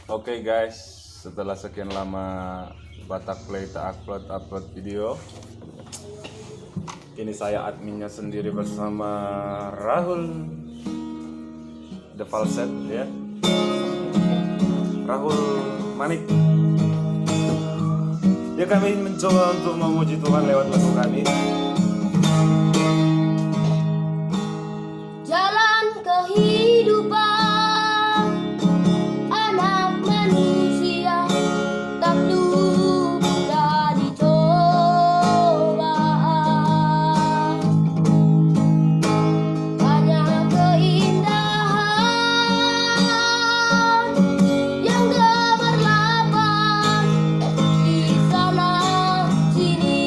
Oke guys, setelah sekian lama Batak Play tak upload video, kini saya adminnya sendiri bersama Rahul The Falset ya, Rahul Manik. Ya, kami mencoba untuk memuji Tuhan lewat lagu kami. Jalan kehidupan anak manusia tak mudah dicoba. Banyak keindahan yang gemerlapan di sana sini.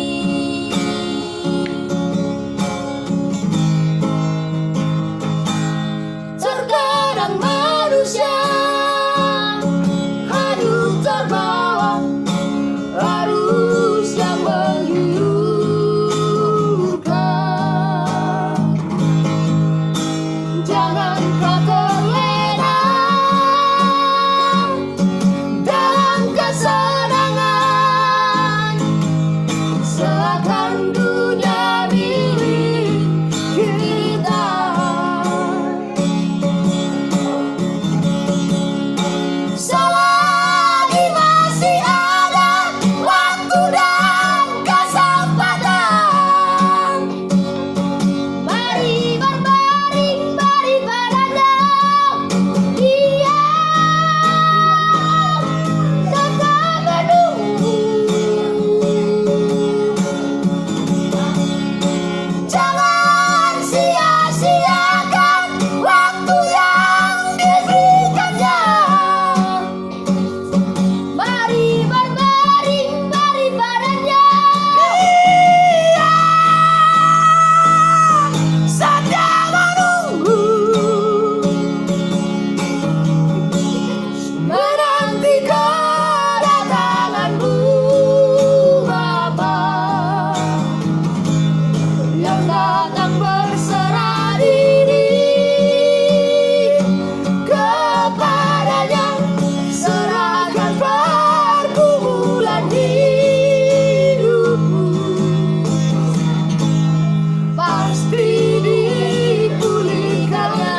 Terkadang manusia hidup terbawa arus yang menggiurkan. Jangan kau terlena dalam kesenangan, seakan dunia milik kita. Selagi masih ada waktu dan kesempatan, mari berbaring padanya. Dia tetap menunggu. Jangan sia-siakan waktu yang diberikannya. Mari berbaring padanya. Dia sedang menunggu, menanti kedatanganmu, Bapa, yang datang berserah diri kepadanya. Serahkan pergumulan hidupmu, pasti dipulihkannya.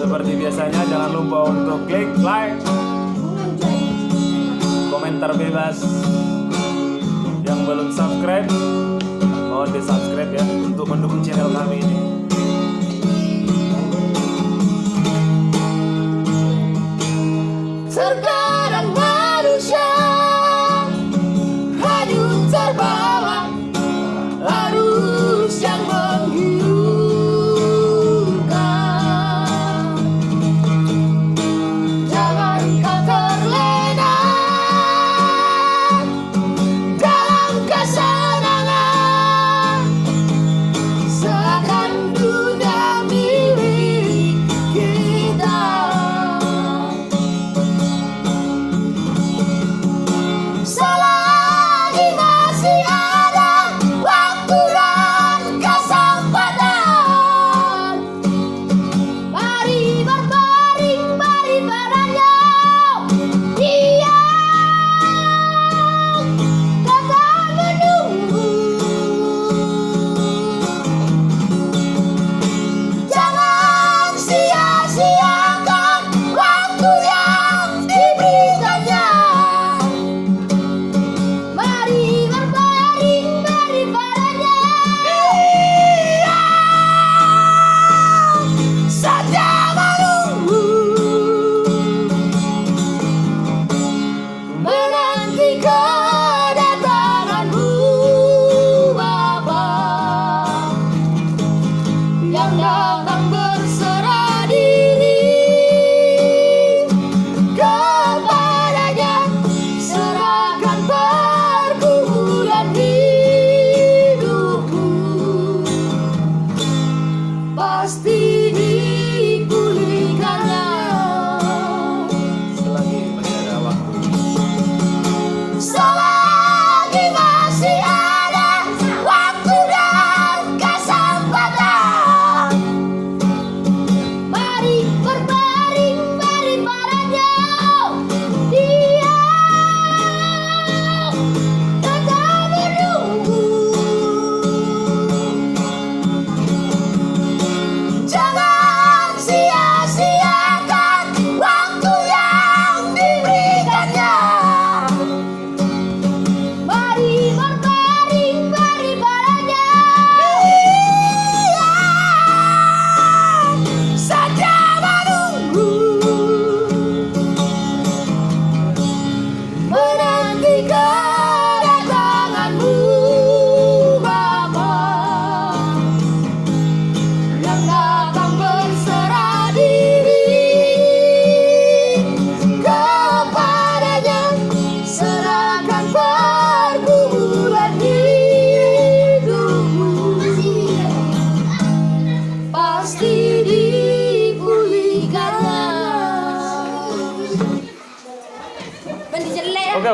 Seperti biasanya, jangan lupa untuk klik like, komentar bebas. Yang belum subscribe, mohon di subscribe ya, untuk mendukung channel kami ini. Terkadang manusia hidup terbawa arus yang menggiurkan. Jangan kau terlena dalam kesenangan, seakan pasti dipulihkannya.